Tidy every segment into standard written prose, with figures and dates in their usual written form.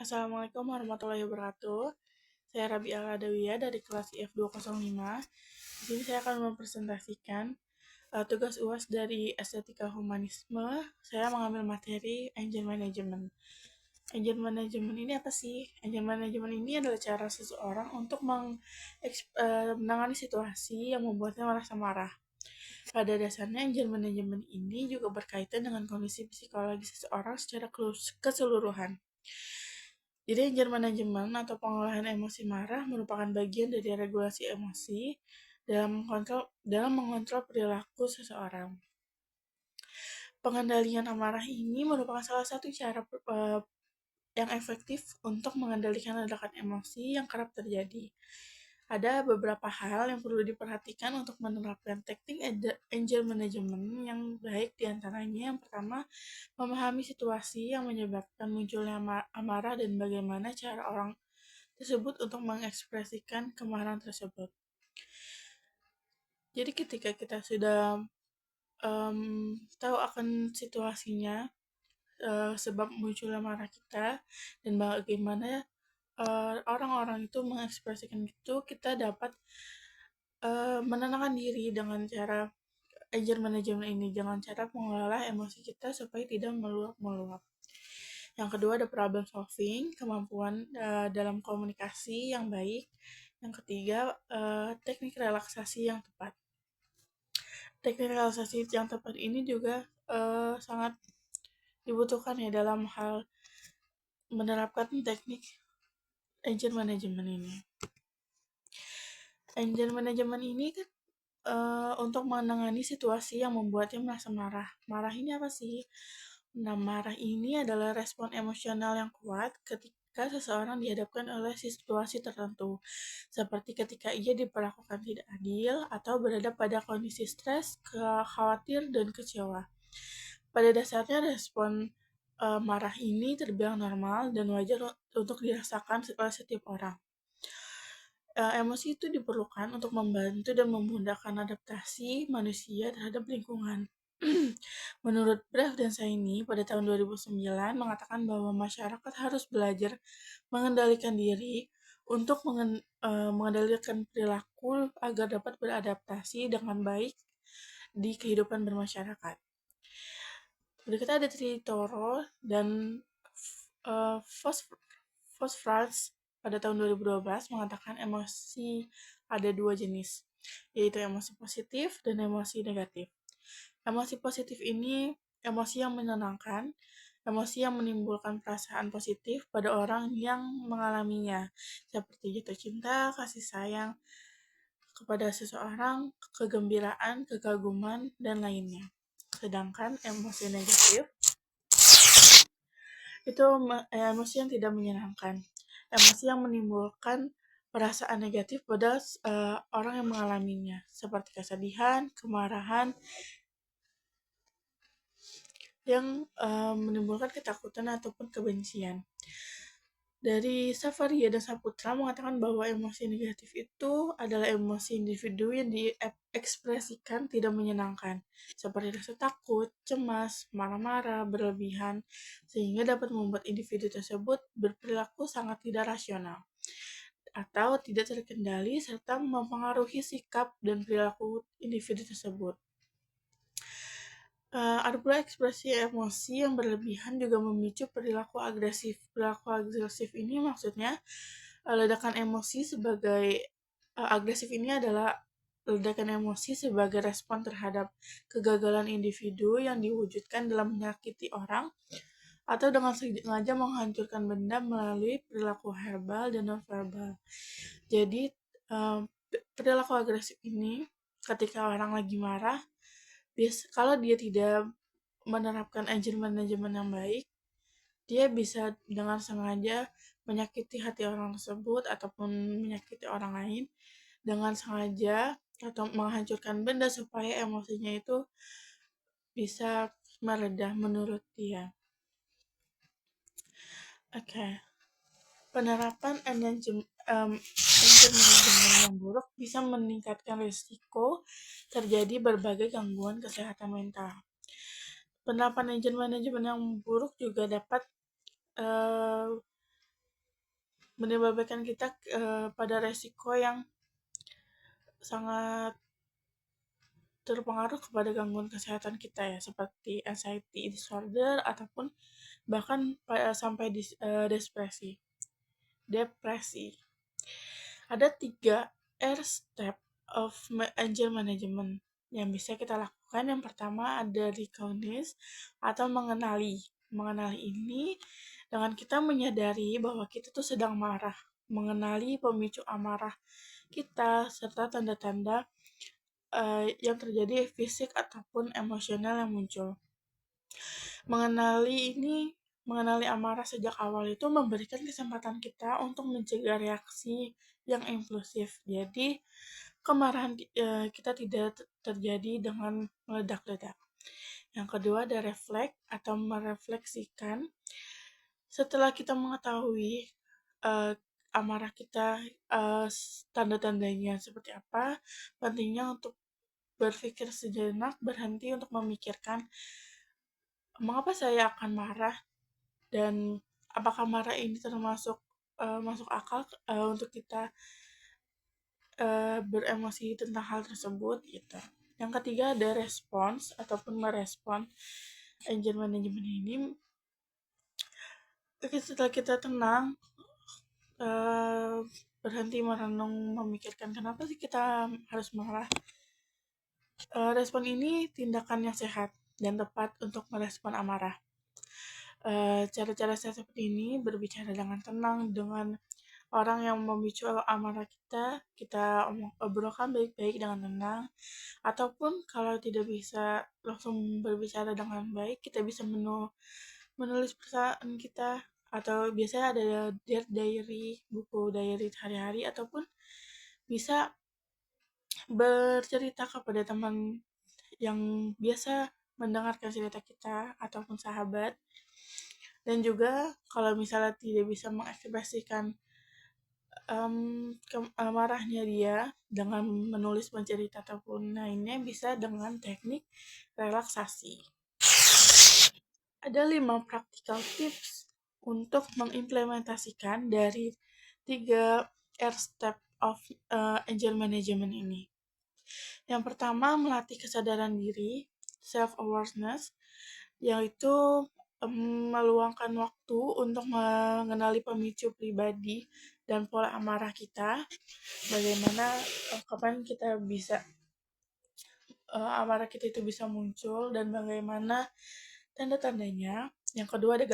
Assalamualaikum warahmatullahi wabarakatuh. Saya Rabi'a Ladawiyah dari kelas IF205. Di sini saya akan mempresentasikan tugas UAS dari Estetika Humanisme. Saya mengambil materi Engine Management. Engine Management ini apa sih? Engine Management ini adalah cara seseorang untuk menangani situasi yang membuatnya merasa marah. Pada dasarnya, engine management ini juga berkaitan dengan kondisi psikologi seseorang secara keseluruhan. Jadi engine management atau pengolahan emosi marah merupakan bagian dari regulasi emosi dalam mengontrol perilaku seseorang. Pengendalian amarah ini merupakan salah satu cara yang efektif untuk mengendalikan ledakan emosi yang kerap terjadi. Ada beberapa hal yang perlu diperhatikan untuk menerapkan teknik engine management yang baik, diantaranya yang pertama, memahami situasi yang menyebabkan munculnya amarah dan bagaimana cara orang tersebut untuk mengekspresikan kemarahan tersebut. Jadi ketika kita sudah tahu akan situasinya, sebab munculnya marah kita, dan bagaimana orang-orang itu mengekspresikan itu, kita dapat menenangkan diri dengan cara engine management ini, dengan cara mengelola emosi kita supaya tidak meluap-meluap. Yang kedua ada problem solving, kemampuan dalam komunikasi yang baik. Yang ketiga teknik relaksasi yang tepat. Teknik relaksasi yang tepat ini juga sangat dibutuhkan ya dalam hal menerapkan teknik engine management ini. Engine management ini kan untuk menangani situasi yang membuatnya merasa marah. Marah ini apa sih? Nah, marah ini adalah respon emosional yang kuat ketika seseorang dihadapkan oleh situasi tertentu, seperti ketika ia diperlakukan tidak adil atau berada pada kondisi stres, khawatir, dan kecewa. Pada dasarnya, respon marah ini terbilang normal dan wajar untuk dirasakan oleh setiap orang. Emosi itu diperlukan untuk membantu dan memudahkan adaptasi manusia terhadap lingkungan. Menurut Braff dan Saini pada tahun 2009 mengatakan bahwa masyarakat harus belajar mengendalikan diri untuk mengendalikan perilaku agar dapat beradaptasi dengan baik di kehidupan bermasyarakat. Berikutnya ada Tritoro dan Vosvrals pada tahun 2012 mengatakan emosi ada dua jenis, yaitu emosi positif dan emosi negatif. Emosi positif ini emosi yang menyenangkan, emosi yang menimbulkan perasaan positif pada orang yang mengalaminya, seperti jatuh cinta, kasih sayang kepada seseorang, kegembiraan, kekaguman, dan lainnya. Sedangkan emosi negatif itu emosi yang tidak menyenangkan, emosi yang menimbulkan perasaan negatif pada orang yang mengalaminya, seperti kesedihan, kemarahan, yang menimbulkan ketakutan ataupun kebencian. Dari Safaria dan Saputra mengatakan bahwa emosi negatif itu adalah emosi individu yang diekspresikan tidak menyenangkan, seperti rasa takut, cemas, marah-marah, berlebihan, sehingga dapat membuat individu tersebut berperilaku sangat tidak rasional atau tidak terkendali serta mempengaruhi sikap dan perilaku individu tersebut. Ada pula ekspresi emosi yang berlebihan juga memicu perilaku agresif. Perilaku agresif ini maksudnya ledakan emosi sebagai agresif ini adalah ledakan emosi sebagai respon terhadap kegagalan individu yang diwujudkan dalam menyakiti orang atau dengan sengaja menghancurkan benda melalui perilaku verbal dan non-verbal. Jadi perilaku agresif ini ketika orang lagi marah, kalau dia tidak menerapkan engine management yang baik, dia bisa dengan sengaja menyakiti hati orang tersebut ataupun menyakiti orang lain dengan sengaja atau menghancurkan benda supaya emosinya itu bisa meredah menurut dia. Penerapan engine management yang buruk bisa meningkatkan risiko terjadi berbagai gangguan kesehatan mental. Penerapan engine management yang buruk juga dapat menyebabkan kita pada resiko yang sangat terpengaruh kepada gangguan kesehatan kita ya, seperti anxiety disorder ataupun bahkan sampai depresi. Ada 3 R step of angel management yang bisa kita lakukan. Yang pertama ada recognize atau mengenali. Mengenali ini dengan kita menyadari bahwa kita tuh sedang marah, mengenali pemicu amarah kita serta tanda-tanda yang terjadi fisik ataupun emosional yang muncul. Mengenali amarah sejak awal itu memberikan kesempatan kita untuk mencegah reaksi yang impulsif. Jadi, kemarahan kita tidak terjadi dengan meledak-ledak. Yang kedua ada refleks atau merefleksikan. Setelah kita mengetahui amarah kita, tanda-tandanya seperti apa, pentingnya untuk berpikir sejenak, berhenti untuk memikirkan mengapa saya akan marah dan apakah marah ini termasuk masuk akal untuk kita beremosi tentang hal tersebut gitu. Yang ketiga ada respons ataupun merespon. Anger management ini setelah kita tenang, berhenti merenung memikirkan kenapa sih kita harus marah. Respon ini tindakan yang sehat dan tepat untuk merespon amarah. Cara-cara saya seperti ini berbicara dengan tenang dengan orang yang memicu amarah kita obrolkan baik-baik dengan tenang, ataupun kalau tidak bisa langsung berbicara dengan baik, kita bisa menulis perasaan kita, atau biasanya ada diary, buku diary hari-hari, ataupun bisa bercerita kepada teman yang biasa mendengarkan cerita kita ataupun sahabat. Dan juga kalau misalnya tidak bisa mengekspresikan marahnya dia dengan menulis, mencerita ataupun lainnya, bisa dengan teknik relaksasi. Ada 5 practical tips untuk mengimplementasikan dari 3 R step of angel management ini. Yang pertama, melatih kesadaran diri, self-awareness, yaitu meluangkan waktu untuk mengenali pemicu pribadi dan pola amarah kita, bagaimana kapan kita bisa amarah kita itu bisa muncul dan bagaimana tanda-tandanya. Yang kedua ada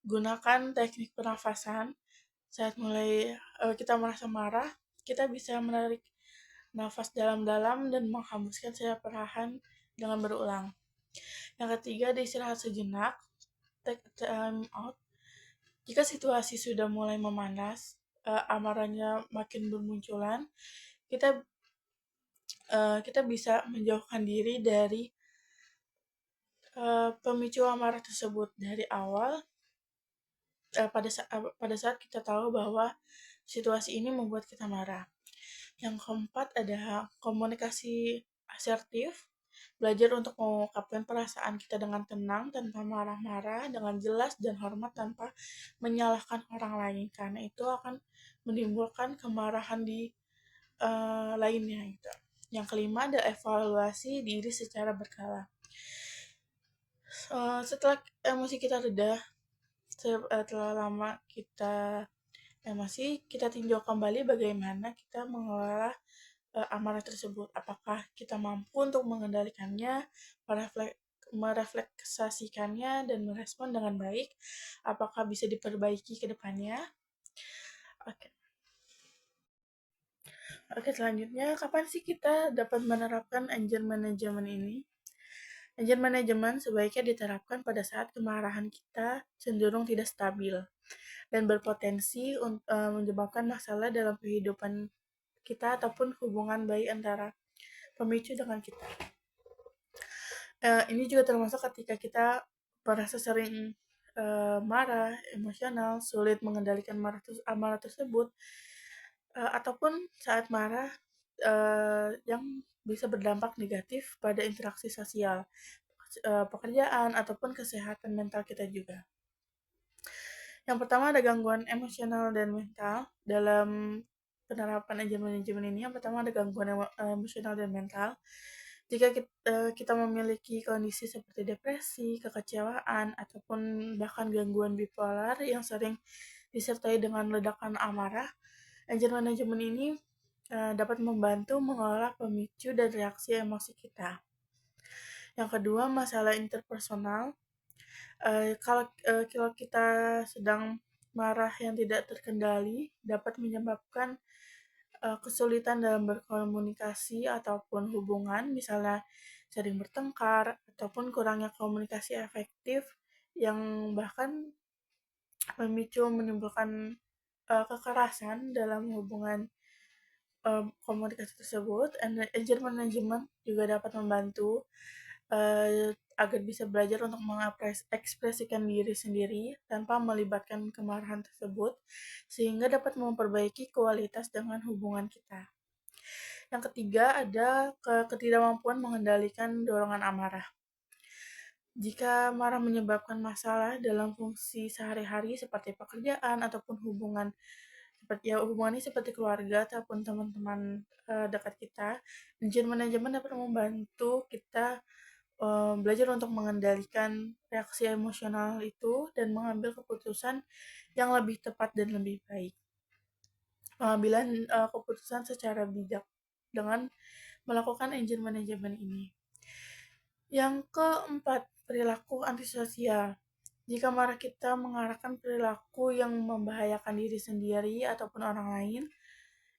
gunakan teknik pernafasan. Saat mulai kita merasa marah, kita bisa menarik nafas dalam-dalam dan menghembuskan secara perlahan dengan berulang. Yang ketiga ada istirahat sejenak, take time out. Jika situasi sudah mulai memanas, amarahnya makin bermunculan, kita bisa menjauhkan diri dari pemicu amarah tersebut dari awal. Pada saat kita tahu bahwa situasi ini membuat kita marah. Yang keempat ada komunikasi asertif. Belajar untuk mengungkapkan perasaan kita dengan tenang, tanpa marah-marah, dengan jelas dan hormat, tanpa menyalahkan orang lain, karena itu akan menimbulkan kemarahan di lainnya gitu. Yang kelima ada evaluasi diri secara berkala. Setelah emosi kita reda, setelah lama kita emosi, kita tinjau kembali bagaimana kita mengelola amarah tersebut. Apakah kita mampu untuk mengendalikannya, merefleksasikannya, dan merespon dengan baik? Apakah bisa diperbaiki ke depannya? Oke, selanjutnya kapan sih kita dapat menerapkan anger management ini? Anger management sebaiknya diterapkan pada saat kemarahan kita cenderung tidak stabil dan berpotensi menyebabkan masalah dalam kehidupan kita ataupun hubungan baik antara pemicu dengan kita. Ini juga termasuk ketika kita merasa sering marah, emosional, sulit mengendalikan amarah tersebut, ataupun saat marah yang bisa berdampak negatif pada interaksi sosial, pekerjaan, ataupun kesehatan mental kita juga. Yang pertama ada gangguan emosional dan mental. Dalam penerapan agent manajemen ini, yang pertama ada gangguan emosional dan mental. Jika kita memiliki kondisi seperti depresi, kekecewaan, ataupun bahkan gangguan bipolar yang sering disertai dengan ledakan amarah, agent manajemen ini dapat membantu mengelola pemicu dan reaksi emosi kita. Yang kedua, masalah interpersonal. Kalau kita sedang marah yang tidak terkendali, dapat menyebabkan kesulitan dalam berkomunikasi ataupun hubungan, misalnya sering bertengkar ataupun kurangnya komunikasi efektif yang bahkan menimbulkan kekerasan dalam hubungan komunikasi tersebut. Agent management juga dapat membantu agar bisa belajar untuk mengekspresikan diri sendiri tanpa melibatkan kemarahan tersebut, sehingga dapat memperbaiki kualitas dengan hubungan kita. Yang ketiga ada ketidakmampuan mengendalikan dorongan amarah. Jika marah menyebabkan masalah dalam fungsi sehari-hari seperti pekerjaan ataupun hubungan hubungannya seperti keluarga ataupun teman-teman dekat kita, agent manajemen dapat membantu kita belajar untuk mengendalikan reaksi emosional itu dan mengambil keputusan yang lebih tepat dan lebih baik. Pengambilan keputusan secara bijak dengan melakukan agent manajemen ini. Yang keempat, perilaku antisosial. Jika marah kita mengarahkan perilaku yang membahayakan diri sendiri ataupun orang lain,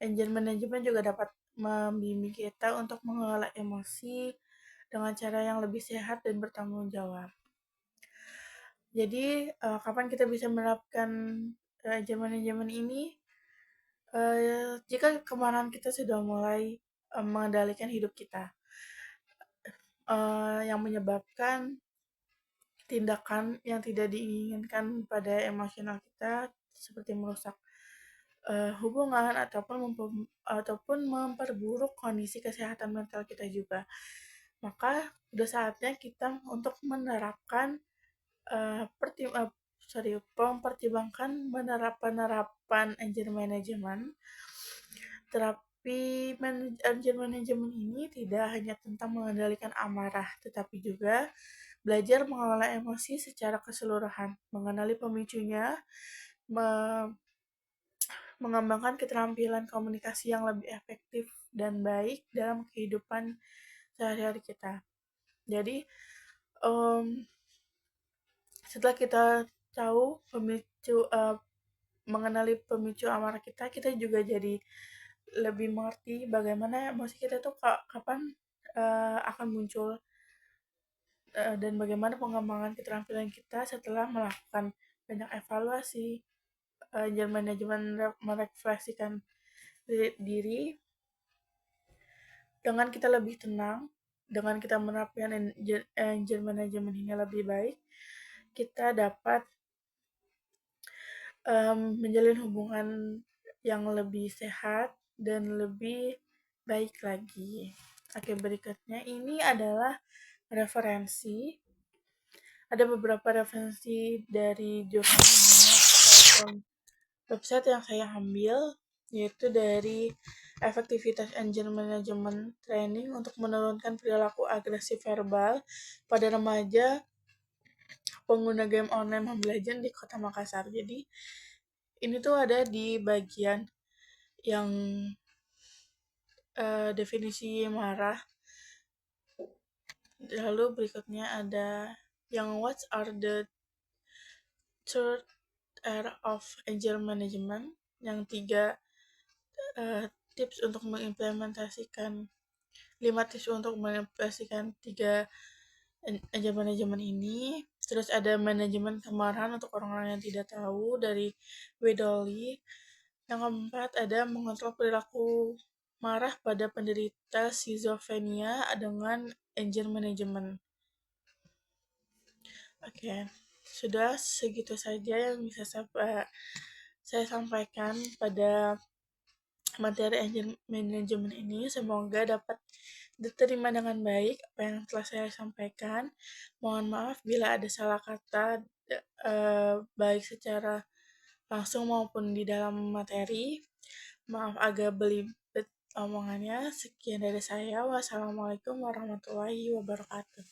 agent manajemen juga dapat membimbing kita untuk mengelola emosi dengan cara yang lebih sehat dan bertanggung jawab. Jadi, kapan kita bisa menerapkan agent manajemen ini? Jika kemarahan kita sudah mulai mengendalikan hidup kita, yang menyebabkan tindakan yang tidak diinginkan pada emosional kita seperti merusak hubungan ataupun memperburuk kondisi kesehatan mental kita juga. Maka sudah saatnya kita untuk menerapkan mempertimbangkan penerapan agent management. Terapi agent management ini tidak hanya tentang mengendalikan amarah, tetapi juga belajar mengelola emosi secara keseluruhan, mengenali pemicunya, mengembangkan keterampilan komunikasi yang lebih efektif dan baik dalam kehidupan sehari-hari kita. Jadi, setelah kita tahu mengenali pemicu amarah kita, kita juga jadi lebih mengerti bagaimana emosi kita tuh kapan akan muncul dan bagaimana pengembangan keterampilan kita setelah melakukan banyak evaluasi, manajemen merefleksikan diri dengan kita lebih tenang, dengan kita menerapkan engine management ini lebih baik, kita dapat menjalin hubungan yang lebih sehat dan lebih baik lagi. Oke, berikutnya ini adalah referensi. Ada beberapa referensi dari jurnal ataupun website yang saya ambil, yaitu dari efektivitas engine management training untuk menurunkan perilaku agresif verbal pada remaja pengguna game online Mobile Legends di Kota Makassar. Jadi ini tuh ada di bagian yang definisi marah. Lalu berikutnya ada yang what are the third area of agile management, yang 3 tips untuk mengimplementasikan 5 tips untuk mengimplementasikan 3 agile management ini. Terus ada manajemen kemarahan untuk orang-orang yang tidak tahu dari Wedoli. Yang keempat ada mengontrol perilaku marah pada penderita schizophrenia dengan anger management. Oke, sudah segitu saja yang bisa saya sampaikan pada materi anger management ini. Semoga dapat diterima dengan baik apa yang telah saya sampaikan. Mohon maaf bila ada salah kata baik secara langsung maupun di dalam materi. Maaf agak belibet omongannya. Sekian dari saya. Wassalamualaikum warahmatullahi wabarakatuh.